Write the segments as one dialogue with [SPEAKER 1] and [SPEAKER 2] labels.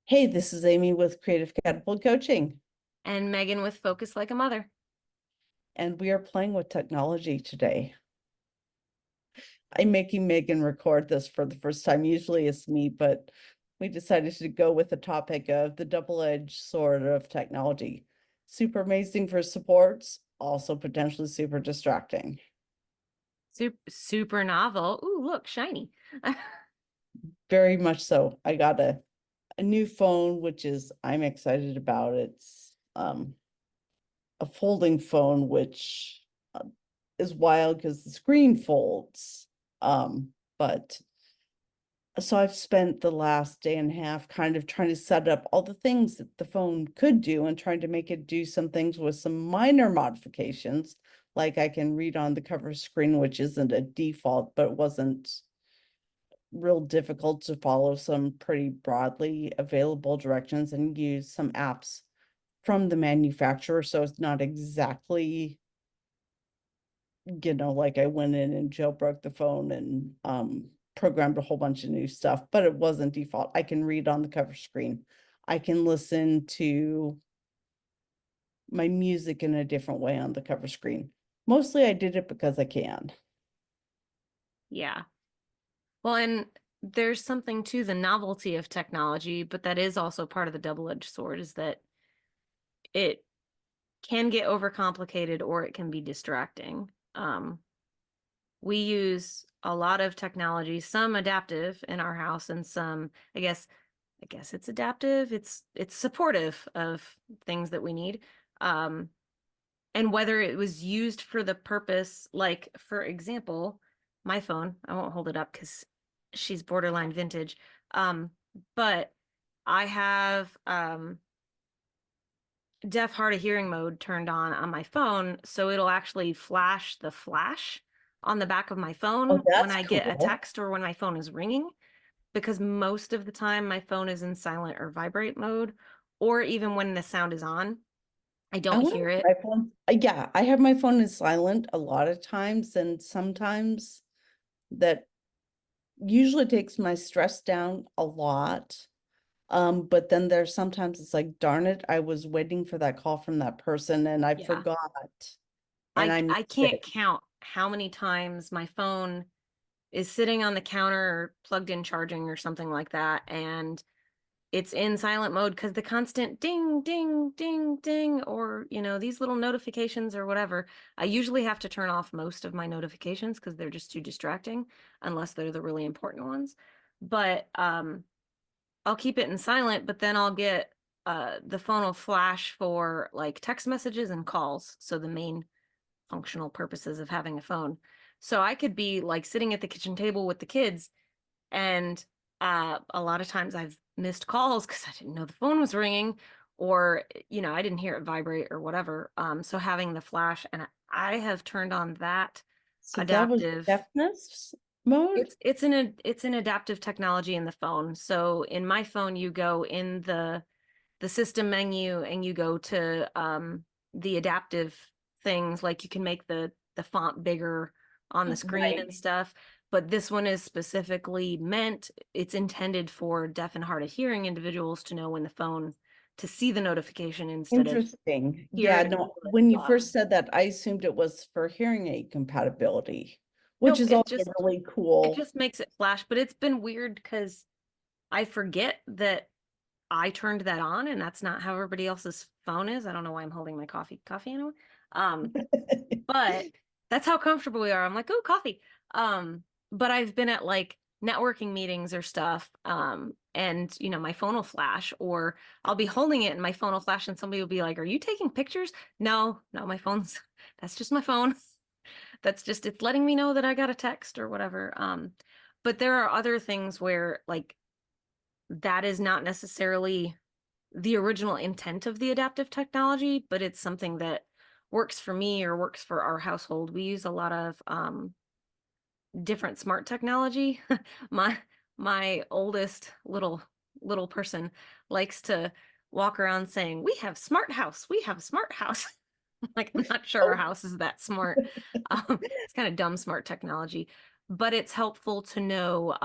[SPEAKER 1] Hey, this is Amy with Creative Catapult Coaching,
[SPEAKER 2] And Megan with Focus Like a Mother.
[SPEAKER 1] and we are playing with technology today. I'm making Megan record this for the first time. Usually it's me, but we decided to go with the topic of the double-edged sword of technology. Super amazing for supports, also potentially super distracting.
[SPEAKER 2] Super novel. Ooh, look, shiny.
[SPEAKER 1] Very much so. I got a new phone, which is I'm excited about. It's a folding phone, which is wild because the screen folds. But so I've spent the last day and a half kind of trying to set up all the things that the phone could do and trying to make it do some things with some minor modifications. Like I can read on the cover screen, which isn't a default, but it wasn't real difficult to follow some pretty broadly available directions and use some apps from the manufacturer. So it's not exactly like I went in and jailbroke the phone and programmed a whole bunch of new stuff, but it wasn't default. I can read on the cover screen. I can listen to my music in a different way on the cover screen. Mostly I did it because I can.
[SPEAKER 2] Yeah. Well, and there's something to the novelty of technology, but that is also part of the double-edged sword is that it can get overcomplicated or it can be distracting. We use a lot of technology, some adaptive in our house and some, I guess it's adaptive. It's supportive of things that we need. Um, and whether it was used for the purpose, like for example, my phone, I won't hold it up because she's borderline vintage. Um, but I have deaf hard of hearing mode turned on my phone, so it'll actually flash the flash on the back of my
[SPEAKER 1] Oh,
[SPEAKER 2] phone when
[SPEAKER 1] that's
[SPEAKER 2] I get a
[SPEAKER 1] cool.
[SPEAKER 2] text or when my phone is ringing, because most of the time my phone is in silent or vibrate mode, or even when the sound is on, I
[SPEAKER 1] I
[SPEAKER 2] don't
[SPEAKER 1] wonder
[SPEAKER 2] hear
[SPEAKER 1] if
[SPEAKER 2] it.
[SPEAKER 1] my phone, yeah, I have my phone in silent a lot of times, and sometimes that usually takes my stress down a lot. But then there's sometimes it's like, darn it, I was waiting for that call from that person and I
[SPEAKER 2] Yeah.
[SPEAKER 1] forgot and
[SPEAKER 2] I
[SPEAKER 1] I
[SPEAKER 2] I
[SPEAKER 1] missed
[SPEAKER 2] can't
[SPEAKER 1] it.
[SPEAKER 2] count how many times my phone is sitting on the counter or plugged in charging or something like that, and it's in silent mode because the constant ding, ding, ding, ding, or these little notifications or whatever. I usually have to turn off most of my notifications because they're just too distracting, unless they're the really important ones. But I'll keep it in silent, but then I'll get the phone will flash for like text messages and calls. So the main functional purposes of having a phone. So I could be like sitting at the kitchen table with the kids, and a lot of times I've missed calls because I didn't know the phone was ringing, or I didn't hear it vibrate or whatever. So having the flash, and I have turned on that
[SPEAKER 1] So that was
[SPEAKER 2] adaptive.
[SPEAKER 1] deafness mode?
[SPEAKER 2] It's an adaptive technology in the phone. So in my phone, you go in the system menu and you go to the adaptive things, like you can make the font bigger on the screen
[SPEAKER 1] Right.
[SPEAKER 2] and stuff. But this one is specifically it's intended for deaf and hard of hearing individuals to know when the phone, to see the notification instead of
[SPEAKER 1] Interesting.
[SPEAKER 2] hear
[SPEAKER 1] Yeah,
[SPEAKER 2] it and
[SPEAKER 1] no,
[SPEAKER 2] feel it.
[SPEAKER 1] when you first said that, I assumed it was for hearing aid compatibility, which
[SPEAKER 2] Nope,
[SPEAKER 1] is
[SPEAKER 2] it
[SPEAKER 1] also
[SPEAKER 2] just
[SPEAKER 1] really
[SPEAKER 2] it
[SPEAKER 1] cool.
[SPEAKER 2] just makes it flash, but it's been weird because I forget that I turned that on, and that's not how everybody else's phone is. I don't know why I'm holding my coffee anyway. Um, but that's how comfortable we are. I'm like, oh, coffee. But I've been at like networking meetings or stuff, and my phone will flash, or I'll be holding it and my phone will flash, and somebody will be like, "Are you taking pictures?" No, no, my phone's that's just my phone. That's just it's letting me know that I got a text or whatever. But there are other things where like that is not necessarily the original intent of the adaptive technology, but it's something that works for me or works for our household. We use a lot of different smart technology. my my oldest little person likes to walk around saying, "We have smart house. We have smart house." Like, I'm not sure our
[SPEAKER 1] Oh,
[SPEAKER 2] house is that smart. It's kind of dumb smart technology, but it's helpful to know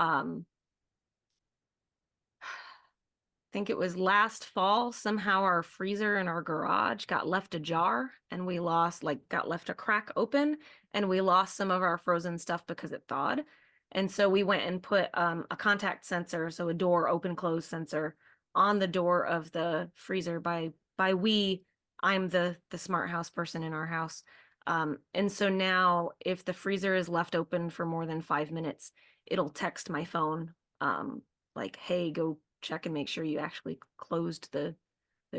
[SPEAKER 2] think it was last fall, somehow our freezer in our garage got left ajar and we lost, like, got left a crack open and we lost some of our frozen stuff because it thawed. And so we went and put a contact sensor, so a door open close sensor on the door of the freezer. By we, I'm the smart house person in our house. And so now if the freezer is left open for more than 5 minutes, it'll text my phone, like, hey, go check and make sure you actually closed the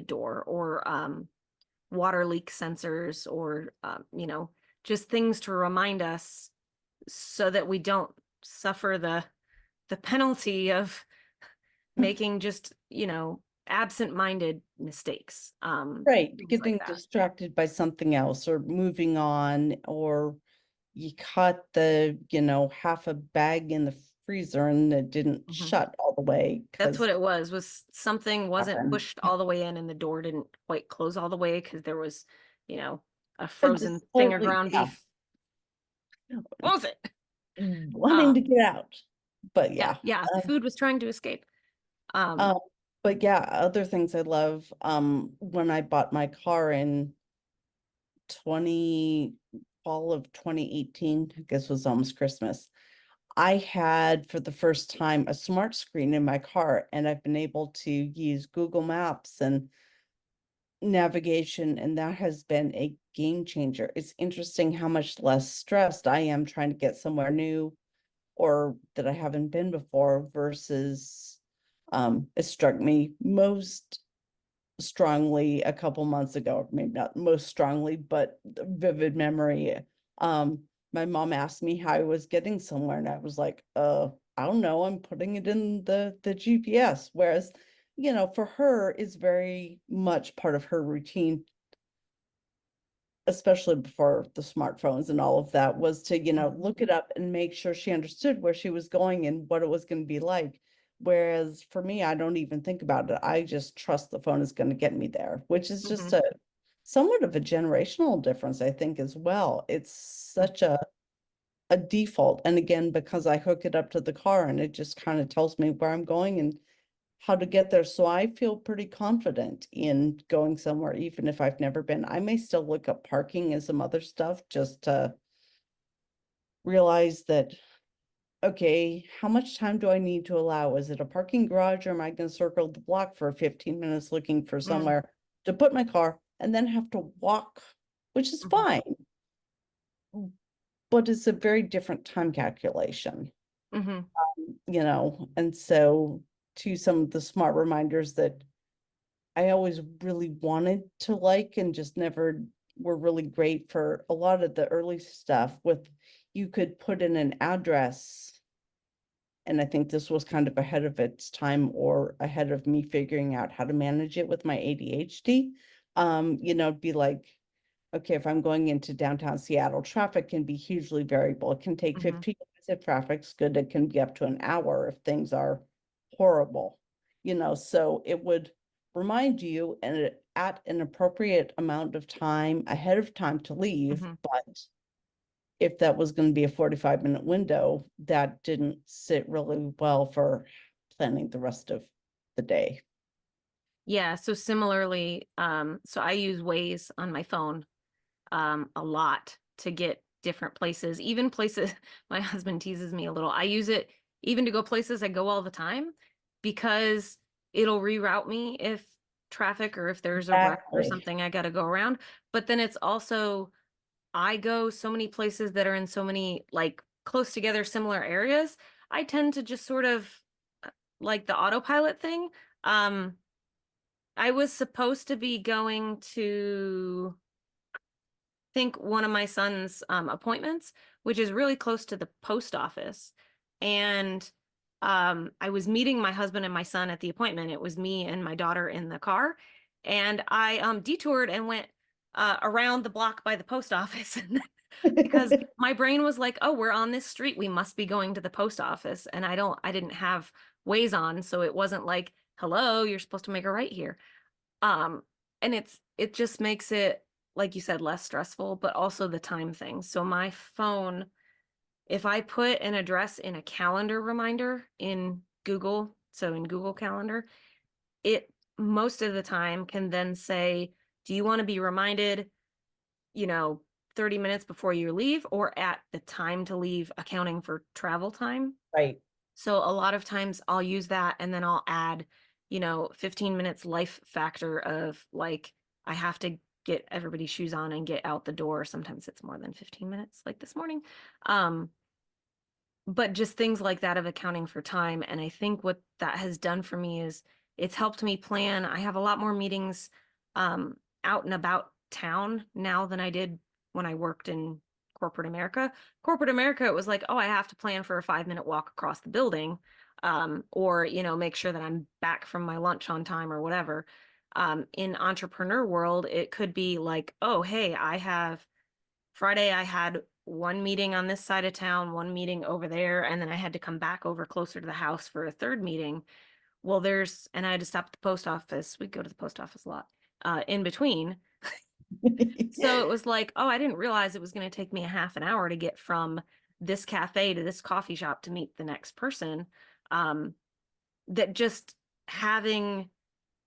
[SPEAKER 2] door, or water leak sensors, or you know, just things to remind us so that we don't suffer the penalty of making just, you know, absent-minded mistakes.
[SPEAKER 1] Right,
[SPEAKER 2] Things like
[SPEAKER 1] getting
[SPEAKER 2] that.
[SPEAKER 1] distracted by something else or moving on, or you caught the, half a bag in the freezer and it didn't
[SPEAKER 2] Mhm.
[SPEAKER 1] shut all the way
[SPEAKER 2] That's what
[SPEAKER 1] because
[SPEAKER 2] it was something wasn't
[SPEAKER 1] happened.
[SPEAKER 2] pushed all the way in and the door didn't quite close all the way because there was, you know, a
[SPEAKER 1] But
[SPEAKER 2] frozen
[SPEAKER 1] just
[SPEAKER 2] thing of
[SPEAKER 1] slowly,
[SPEAKER 2] ground
[SPEAKER 1] yeah,
[SPEAKER 2] beef. Close it.
[SPEAKER 1] wanting to
[SPEAKER 2] Um,
[SPEAKER 1] get out. But
[SPEAKER 2] yeah,
[SPEAKER 1] yeah.
[SPEAKER 2] yeah, the food was trying to escape.
[SPEAKER 1] Um, but yeah, other things I love, when I bought my car in 20 fall of 2018, I guess was almost Christmas. I had for the first time a smart screen in my car, and I've been able to use Google Maps and navigation, and that has been a game changer. It's interesting how much less stressed I am trying to get somewhere new or that I haven't been before versus it struck me most strongly a couple months ago, maybe not most strongly, but vivid memory. Um, my mom asked me how I was getting somewhere, and I was like, I don't know, I'm putting it in the GPS. Whereas, for her, it's very much part of her routine, especially before the smartphones and all of that, was to,
[SPEAKER 2] Mhm,
[SPEAKER 1] look it up and make sure she understood where she was going and what it was going to be like. Whereas for me, I don't even think about it. I just trust the phone is going to get me there, which is just
[SPEAKER 2] mhm,
[SPEAKER 1] a somewhat of a generational difference, I think, as well. It's
[SPEAKER 2] mhm,
[SPEAKER 1] such a default. And again, because I hook it up to the car and it just kind of tells me where I'm going and how to get there. So I feel pretty confident in going somewhere, even if I've never been. I may still look up parking and some other stuff just to realize that, okay, how much time do I need to allow? Is it a parking garage, or am I going to circle the block for 15 minutes looking for
[SPEAKER 2] mm,
[SPEAKER 1] somewhere to put my car and then have to walk, which is
[SPEAKER 2] mhm,
[SPEAKER 1] fine, but it's a very different time calculation,
[SPEAKER 2] mhm,
[SPEAKER 1] and so to some of the smart reminders that I always really wanted to like and just never were really great for a lot of the early stuff with you could put in an address. And I think this was kind of ahead of its time or ahead of me figuring out how to manage it with my ADHD. It'd be like, okay, if I'm going into downtown Seattle, traffic can be hugely variable. It can take
[SPEAKER 2] mhm.
[SPEAKER 1] 15 minutes if traffic's good. It can be up to an hour if things are horrible. So it would remind you at an appropriate amount of time ahead of time to leave,
[SPEAKER 2] Mhm.
[SPEAKER 1] but if that was going to be a 45-minute window, that didn't sit really well for planning the rest of the day.
[SPEAKER 2] Yeah, so similarly, so I use Waze on my phone a lot to get different places, even places my husband teases me a little. I use it even to go places I go all the time because it'll reroute me if traffic or if there's a wreck or
[SPEAKER 1] Exactly.
[SPEAKER 2] something I got to go around. But then it's also, I go so many places that are in so many like close together similar areas. I tend to just sort of like the autopilot thing. Um, I was supposed to be going to think one of my son's appointments, which is really close to the post office. And I was meeting my husband and my son at the appointment. It was me and my daughter in the car. And I detoured and went around the block by the post office because my brain was like, oh, we're on this street. We must be going to the post office. And I didn't have Waze on. So it wasn't like, hello, you're supposed to make a right here. Um, and it just makes it, like you said, less stressful, but also the time thing. So my phone, if I put an address in a calendar reminder in Google, so in Google Calendar, it most of the time can then say, do you want to be reminded, 30 minutes before you leave or at the time to leave, accounting for travel time?
[SPEAKER 1] Right.
[SPEAKER 2] So a lot of times I'll use that and then I'll add, 15 minutes life factor of like, I have to get everybody's shoes on and get out the door. Sometimes it's more than 15 minutes, like this morning. Um, but just things like that of accounting for time. And I think what that has done for me is it's helped me plan. I have a lot more meetings um, out and about town now than I did when I worked in corporate America. Corporate America, it was like, oh, I have to plan for a 5-minute walk across the building, or, make sure that I'm back from my lunch on time or whatever. In entrepreneur world, it could be like, oh, hey, Friday, I had one meeting on this side of town, one meeting over there, and then I had to come back over closer to the house for a third meeting. Well, and I had to stop at the post office. We go to the post office a lot in between. So it was like, oh, I didn't realize it was going to take me a half an hour to get from this cafe to this coffee shop to meet the next person. That just having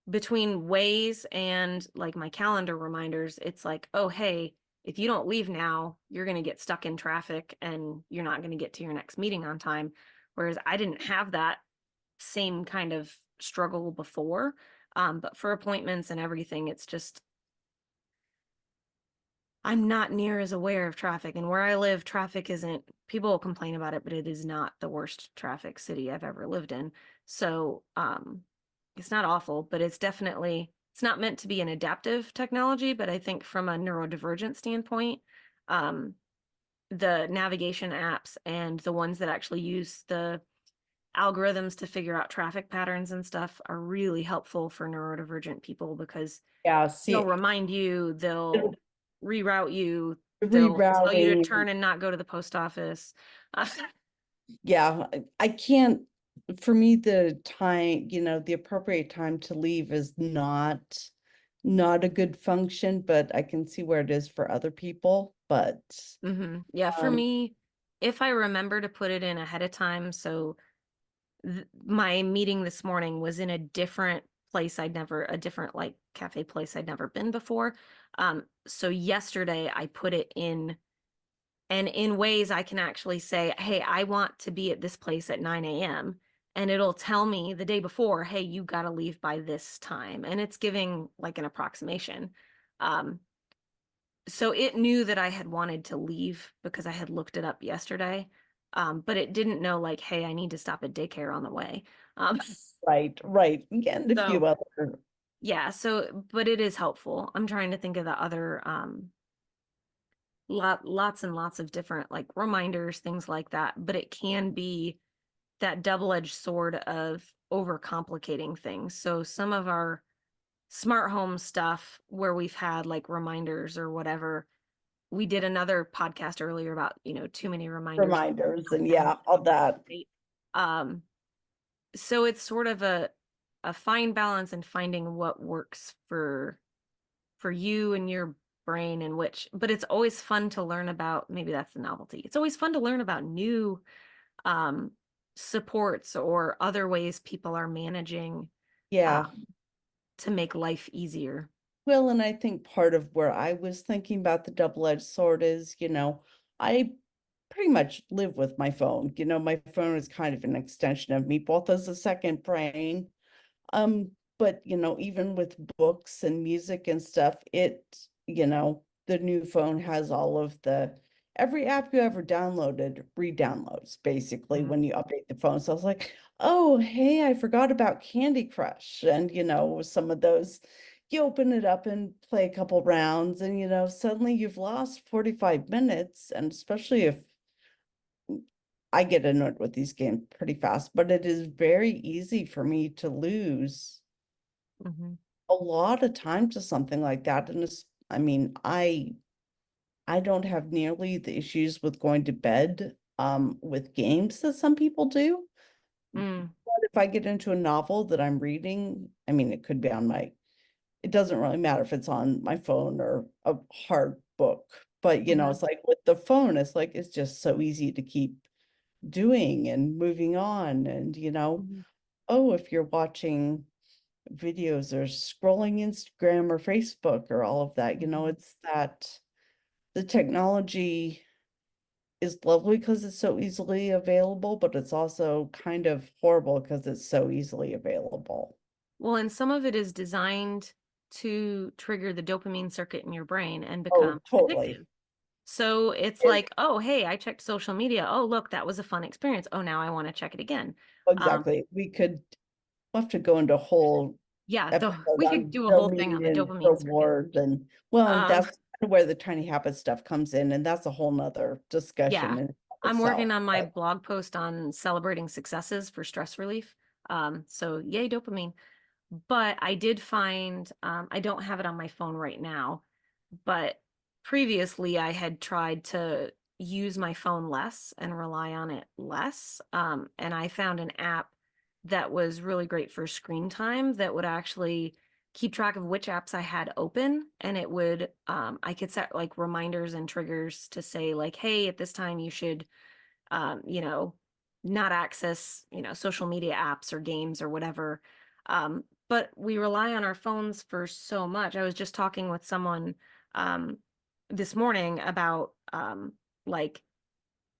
[SPEAKER 2] between ways and like my calendar reminders, it's like, oh, hey, if you don't leave now, you're going to get stuck in traffic and you're not going to get to your next meeting on time. Whereas I didn't have that same kind of struggle before. But for appointments and everything, it's just, I'm not near as aware of traffic. And where I live, traffic isn't, people will complain about it, but it is not the worst traffic city I've ever lived in. So, it's not awful, but it's not meant to be an adaptive technology, but I think from a neurodivergent standpoint, um, the navigation apps and the ones that actually use the algorithms to figure out traffic patterns and stuff are really helpful for neurodivergent people because
[SPEAKER 1] Yeah,
[SPEAKER 2] they'll
[SPEAKER 1] see,
[SPEAKER 2] remind you, they'll reroute you, they'll tell you to
[SPEAKER 1] rerouting,
[SPEAKER 2] turn and not go to the post office.
[SPEAKER 1] yeah, I can't, for me, the time, the appropriate time to leave is not a good function, but I can see where it is for other people, but
[SPEAKER 2] Yeah, for
[SPEAKER 1] um
[SPEAKER 2] me, if I remember to put it in ahead of time, so my meeting this morning was in a different place a different like cafe place I'd never been before. So yesterday I put it in, and in ways I can actually say, hey, I want to be at this place at 9 a.m. And it'll tell me the day before, hey, you got to leave by this time. And it's giving like an approximation. Um, so it knew that I had wanted to leave because I had looked it up yesterday. But it didn't know like, hey, I need to stop at daycare on the way. Um,
[SPEAKER 1] right, and a few
[SPEAKER 2] so
[SPEAKER 1] other,
[SPEAKER 2] yeah, but it is helpful. I'm trying to think of the other lots and lots of different like reminders, things like that. But it can be that double-edged sword of overcomplicating things. So some of our smart home stuff where we've had like reminders or whatever. We did another podcast earlier about, too many reminders.
[SPEAKER 1] reminders, and yeah, all that.
[SPEAKER 2] Um, so it's sort of a fine balance in finding what works for you and your brain and but it's always fun to learn about, maybe that's the novelty. It's always fun to learn about new um supports or other ways people are managing
[SPEAKER 1] Yeah.
[SPEAKER 2] um to make life easier.
[SPEAKER 1] Well, and I think part of where I was thinking about the double-edged sword is, I pretty much live with my phone. My phone is kind of an extension of me, both as a second brain. But even with books and music and stuff, the new phone has all of every app you ever downloaded re-downloads basically
[SPEAKER 2] Mhm.
[SPEAKER 1] when you update the phone. So I was like, oh, hey, I forgot about Candy Crush. And some of those, you open it up and play a couple rounds, and suddenly you've lost 45 minutes. And especially if I get annoyed with these games pretty fast, but it is very easy for me to lose
[SPEAKER 2] Mhm.
[SPEAKER 1] a lot of time to something like that. And I mean, I don't have nearly the issues with going to bed with games that some people do.
[SPEAKER 2] Mm.
[SPEAKER 1] But if I get into a novel that I'm reading, I mean, it could be it doesn't really matter if it's on my phone or a hard book. But
[SPEAKER 2] Mhm.
[SPEAKER 1] it's like with the phone, it's just so easy to keep doing and moving on. And
[SPEAKER 2] Mhm.
[SPEAKER 1] oh, if you're watching videos or scrolling Instagram or Facebook or all of that,
[SPEAKER 2] Mhm.
[SPEAKER 1] it's that the technology is lovely because it's so easily available, but it's also kind of horrible because it's so easily available.
[SPEAKER 2] Well, and some of it is designed to trigger the dopamine circuit in your brain and become
[SPEAKER 1] Oh, totally.
[SPEAKER 2] addictive. So it's
[SPEAKER 1] It,
[SPEAKER 2] like, oh, hey, I checked social media. Oh, look, that was a fun experience. Oh, now I want to check it again. Um,
[SPEAKER 1] exactly. We'll have to go into a whole
[SPEAKER 2] yeah,
[SPEAKER 1] episode
[SPEAKER 2] we could
[SPEAKER 1] on
[SPEAKER 2] do a whole thing on
[SPEAKER 1] dopamine
[SPEAKER 2] the
[SPEAKER 1] and
[SPEAKER 2] dopamine circuit.
[SPEAKER 1] reward and well, and
[SPEAKER 2] Um,
[SPEAKER 1] that's kind of where the tiny habit stuff comes in, and that's a whole nother discussion
[SPEAKER 2] yeah,
[SPEAKER 1] in
[SPEAKER 2] I'm working
[SPEAKER 1] itself.
[SPEAKER 2] on my
[SPEAKER 1] But
[SPEAKER 2] blog post on celebrating successes for stress relief. So yay, dopamine. But I did find, I don't have it on my phone right now, but previously I had tried to use my phone less and rely on it less. And I found an app that was really great for screen time that would actually keep track of which apps I had open. And it would, I could set like reminders and triggers to say, like, hey, at this time you should, you know, not access, social media apps or games or whatever. But we rely on our phones for so much. I was just talking with someone um, this morning about like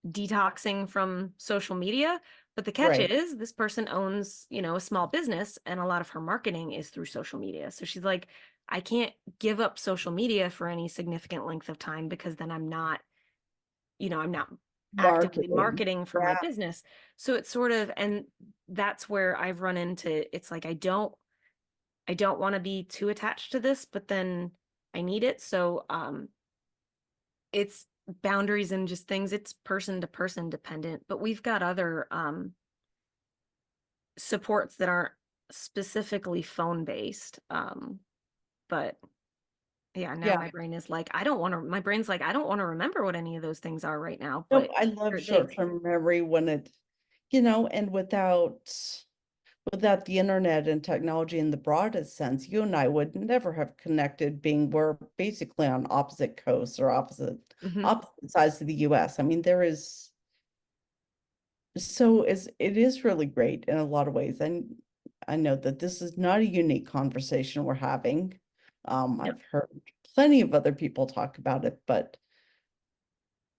[SPEAKER 2] detoxing from social media. But the catch
[SPEAKER 1] right,
[SPEAKER 2] is this person owns, a small business and a lot of her marketing is through social media. So she's like, I can't give up social media for any significant length of time because then I'm not actively
[SPEAKER 1] marketing.
[SPEAKER 2] marketing for my
[SPEAKER 1] Yeah,
[SPEAKER 2] business. So it's sort of, and that's where I've run into, it's like I don't want to be too attached to this, but then I need it. So it's boundaries and just things, it's person to person dependent, but we've got other supports that aren't specifically phone based. But yeah, now
[SPEAKER 1] yeah.
[SPEAKER 2] my brain is like, I don't want to, my brain's like, I don't want to remember what any of those things are right now,
[SPEAKER 1] Nope,
[SPEAKER 2] but
[SPEAKER 1] I love
[SPEAKER 2] they exist.
[SPEAKER 1] short-term memory when and without the internet and technology in the broadest sense, you and I would never have connected being we're basically on opposite coasts or
[SPEAKER 2] Hmm.
[SPEAKER 1] opposite sides of the US. I mean, there is it is really great in a lot of ways. And I know that this is not a unique conversation we're having. I've heard plenty of other people talk about it, but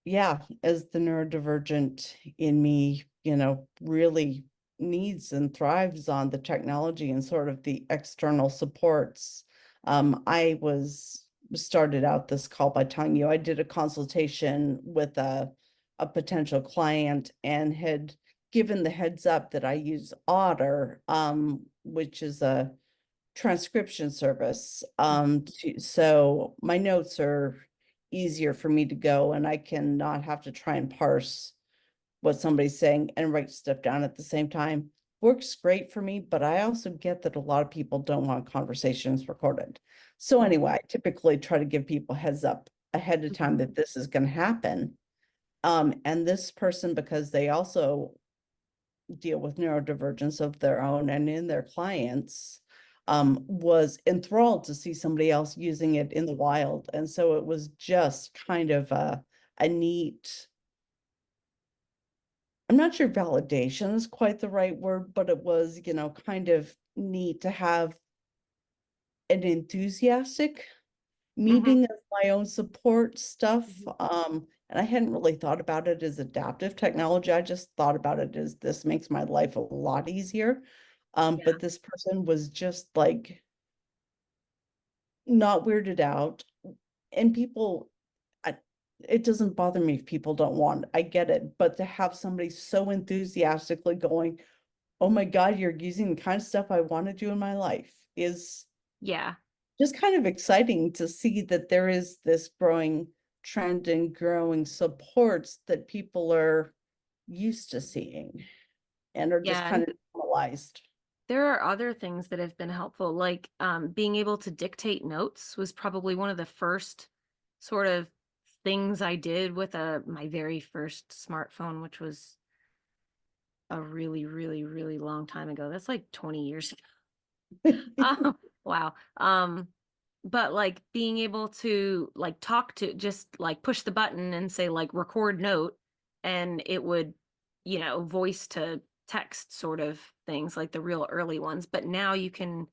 [SPEAKER 1] yeah, as the neurodivergent in me, really needs and thrives on the technology and sort of the external supports. I started out this call by telling you I did a consultation with a potential client and had given the heads up that I use Otter, which is a transcription service. So my notes are easier for me to go and I can not have to try and parse what somebody's saying and write stuff down at the same time. Works great for me, but I also get that a lot of people don't want conversations recorded. So anyway, I typically try to give people heads up ahead of time
[SPEAKER 2] Mhm.
[SPEAKER 1] that this is going to happen. And this person, because they also deal with neurodivergence of their own and in their clients, was enthralled to see somebody else using it in the wild. And so it was just kind of a neat, I'm not sure validation is quite the right word, but it was, kind of neat to have an enthusiastic
[SPEAKER 2] Mhm.
[SPEAKER 1] meeting of my own support stuff.
[SPEAKER 2] Mhm.
[SPEAKER 1] And I hadn't really thought about it as adaptive technology. I just thought about it as this makes my life a lot easier.
[SPEAKER 2] Yeah.
[SPEAKER 1] But this person was just like not weirded out. And I, it doesn't bother me if people don't want, I get it. But to have somebody so enthusiastically going, oh my God, you're using the kind of stuff I want to do in my life is
[SPEAKER 2] Yeah.
[SPEAKER 1] just kind of exciting to see that there is this growing trend and growing supports that people are used to seeing and are just
[SPEAKER 2] Yeah.
[SPEAKER 1] kind
[SPEAKER 2] And
[SPEAKER 1] of normalized.
[SPEAKER 2] there are other things that have been helpful, like being able to dictate notes was probably one of the first sort of things I did with my very first smartphone, which was a really, really, really long time ago. That's like 20 years ago. Wow. But like being able to like talk to just like push the button and say like record note and it would, voice to text sort of things like the real early ones. But now you can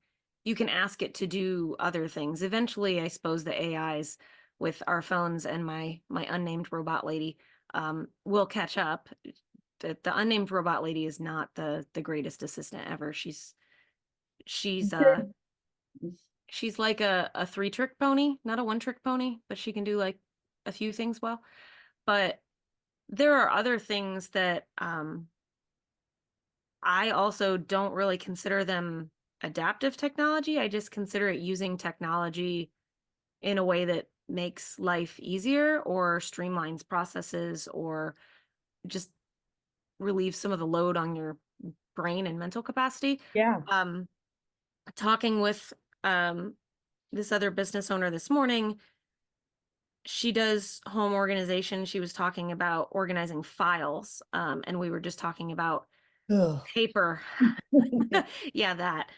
[SPEAKER 2] you can ask it to do other things. Eventually, I suppose the AIs with our phones and my unnamed robot lady will catch up. The unnamed robot lady is not the greatest assistant ever. She's she's like a three trick pony, not a one trick pony, but she can do like a few things well. But there are other things that I also don't really consider them adaptive technology. I just consider it using technology in a way that makes life easier or streamlines processes or just relieves some of the load on your brain and mental capacity.
[SPEAKER 1] Yeah.
[SPEAKER 2] Um, talking with this other business owner this morning, she does home organization. She was talking about organizing files, and we were just talking about
[SPEAKER 1] Ugh.
[SPEAKER 2] paper. Yeah, that.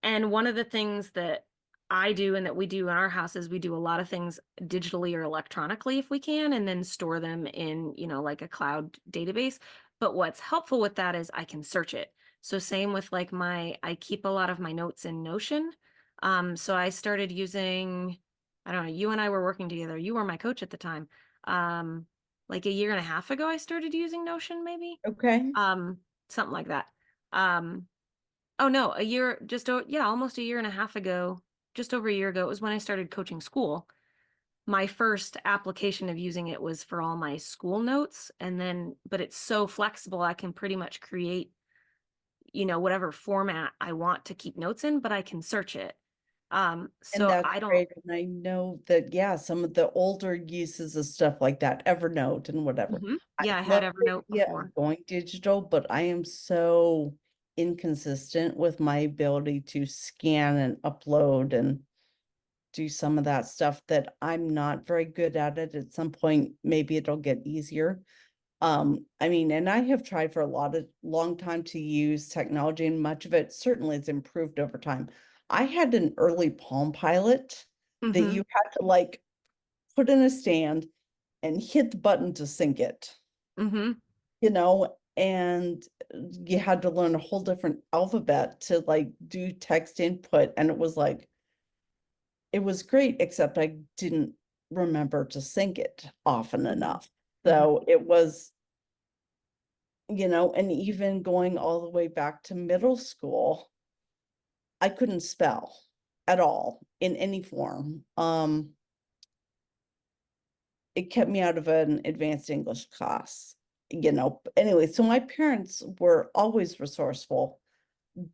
[SPEAKER 2] And one of the things that I do and that we do in our house is we do a lot of things digitally or electronically if we can, and then store them in, like a cloud database. But what's helpful with that is I can search it. So same with like I keep a lot of my notes in Notion. So I started using, I don't know, you and I were working together. You were my coach at the time. Like a year and a half ago, I started using Notion, maybe.
[SPEAKER 1] Okay.
[SPEAKER 2] Something like that. Um, Oh no, almost a year and a half ago, just over a year ago, it was when I started coaching school. My first application of using it was for all my school notes. But it's so flexible, I can pretty much create, whatever format I want to keep notes in, but I can search it.
[SPEAKER 1] And
[SPEAKER 2] So
[SPEAKER 1] that's
[SPEAKER 2] I don't,
[SPEAKER 1] great. And I know that, yeah, some of the older uses of stuff like that, Evernote and whatever.
[SPEAKER 2] Mhm.
[SPEAKER 1] I
[SPEAKER 2] Yeah, I had
[SPEAKER 1] love the
[SPEAKER 2] Evernote
[SPEAKER 1] idea
[SPEAKER 2] before.
[SPEAKER 1] of going digital, but I am so inconsistent with my ability to scan and upload and do some of that stuff that I'm not very good at it. At some point, maybe it'll get easier. I mean, and I have tried for long time to use technology, and much of it certainly has improved over time. I had an early Palm Pilot that
[SPEAKER 2] Mm-hmm.
[SPEAKER 1] you had to like put in a stand and hit the button to sync it,
[SPEAKER 2] Mm-hmm.
[SPEAKER 1] and you had to learn a whole different alphabet to like do text input. And it was great, except I didn't remember to sync it often
[SPEAKER 2] Mm-hmm.
[SPEAKER 1] enough.
[SPEAKER 2] Mm-hmm.
[SPEAKER 1] So it was, and even going all the way back to middle school, I couldn't spell at all in any form. It kept me out of an advanced English class, Anyway, so my parents were always resourceful.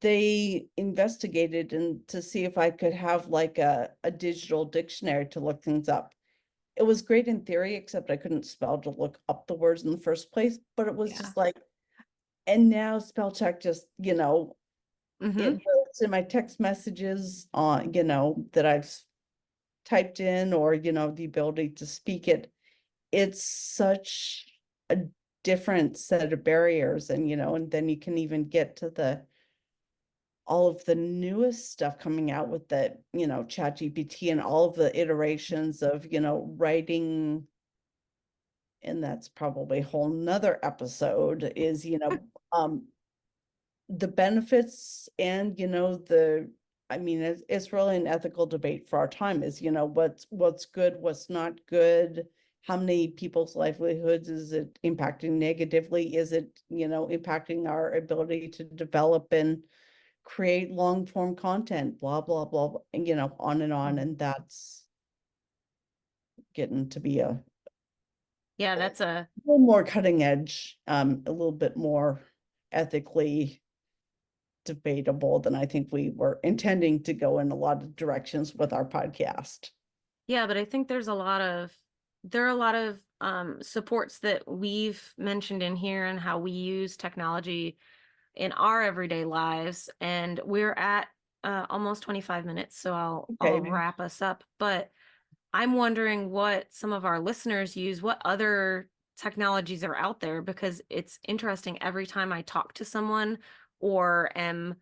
[SPEAKER 1] They investigated and to see if I could have like a digital dictionary to look things up. It was great in theory, except I couldn't spell to look up the words in the first place, but it was
[SPEAKER 2] Yeah.
[SPEAKER 1] just like, and now spell check just, it
[SPEAKER 2] Mm-hmm.
[SPEAKER 1] works in my text messages on, that I've typed in, or, the ability to speak it. It's such a different set of barriers, and, and then you can even get to all of the newest stuff coming out with the, chat GPT and all of the iterations of, writing. And that's probably a whole nother episode is, the benefits and, I mean, it's really an ethical debate for our time is, what's good, what's not good, how many people's livelihoods is it impacting negatively? Is it, impacting our ability to develop and create long form content, blah, blah, blah, and, on and on. And that's getting to be a
[SPEAKER 2] Yeah, that's
[SPEAKER 1] little more cutting edge, a little bit more ethically debatable than I think we were intending to go in a lot of directions with our podcast.
[SPEAKER 2] Yeah, but I think there are a lot of supports that we've mentioned in here and how we use technology in our everyday lives. And we're at almost 25 minutes, so I'll
[SPEAKER 1] Okay.
[SPEAKER 2] wrap us up. But I'm wondering what some of our listeners use, what other technologies are out there, because it's interesting every time I talk to someone or am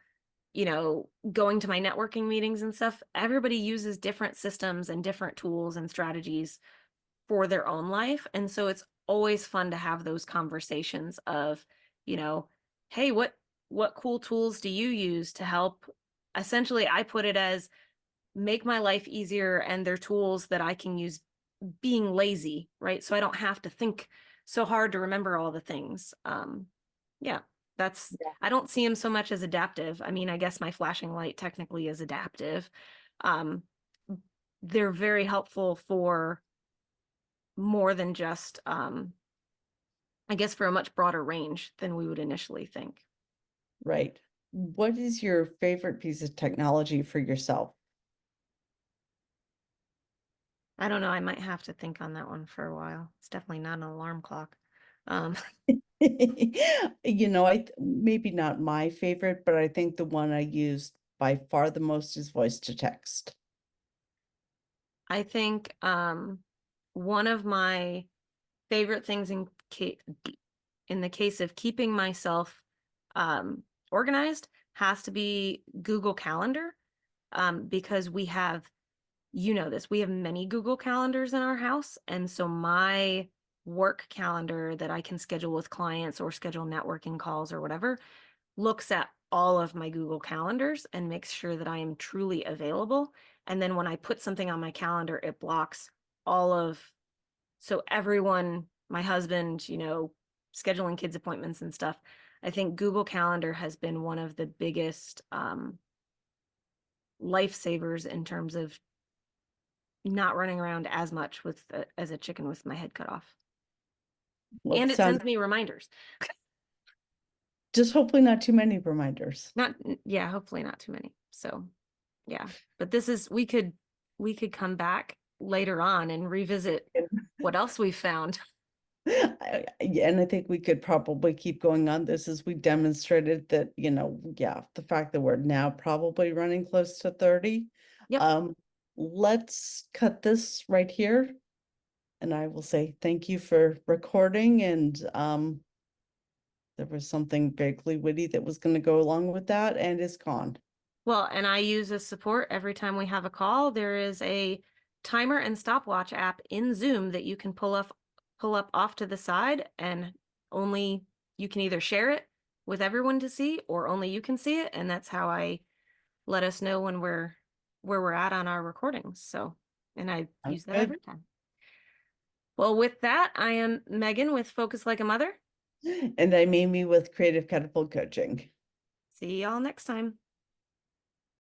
[SPEAKER 2] going to my networking meetings and stuff, everybody uses different systems and different tools and strategies for their own life. And so it's always fun to have those conversations of, you know, hey, what cool tools do you use to help essentially I put it as make my life easier, and they're tools that I can use being lazy, right? So I don't have to think so hard to remember all the things. Yeah, that's,
[SPEAKER 1] Yeah.
[SPEAKER 2] I don't see them so much as adaptive. I mean, I guess my flashing light technically is adaptive. Um, they're very helpful for more than just, I guess for a much broader range than we would initially think.
[SPEAKER 1] Right. What is your favorite piece of technology for yourself?
[SPEAKER 2] I don't know. I might have to think on that one for a while. It's definitely not an alarm clock. Um,
[SPEAKER 1] You know, maybe not my favorite, but I think the one I use by far the most is voice to text.
[SPEAKER 2] I think one of my favorite things in the case of keeping myself um, organized has to be Google Calendar, because we have, you know this, we have many Google Calendars in our house. And so my work calendar that I can schedule with clients or schedule networking calls or whatever looks at all of my Google Calendars and makes sure that I am truly available. And then when I put something on my calendar, it blocks all of, so everyone, my husband, you know, scheduling kids' appointments and stuff. I think Google Calendar has been one of the biggest lifesavers in terms of not running around as much with as a chicken with my head cut off.
[SPEAKER 1] Well,
[SPEAKER 2] And
[SPEAKER 1] it
[SPEAKER 2] it
[SPEAKER 1] sounds
[SPEAKER 2] sends me reminders.
[SPEAKER 1] just hopefully not too many reminders.
[SPEAKER 2] Not, yeah, hopefully not too many. So yeah, but this is, we could come back later on and revisit what else we found.
[SPEAKER 1] Yeah, and I think we could probably keep going on this as we demonstrated that, you know, yeah, the fact that we're now probably running close to 30.
[SPEAKER 2] Yep.
[SPEAKER 1] Let's cut this right here. And I will say thank you for recording, and there was something vaguely witty that was going to go along with that and is gone.
[SPEAKER 2] Well, and I use a support every time we have a call. There is a timer and stopwatch app in Zoom that you can pull up off to the side, and only you can either share it with everyone to see or only you can see it. And that's how I let us know when we're where we're at on our recordings. So, and I
[SPEAKER 1] Sounds
[SPEAKER 2] use that
[SPEAKER 1] good.
[SPEAKER 2] every time. Well, with that, I am Megan with Focus Like a Mother.
[SPEAKER 1] And I'm Amy with Creative Catapult Coaching.
[SPEAKER 2] See y'all next time.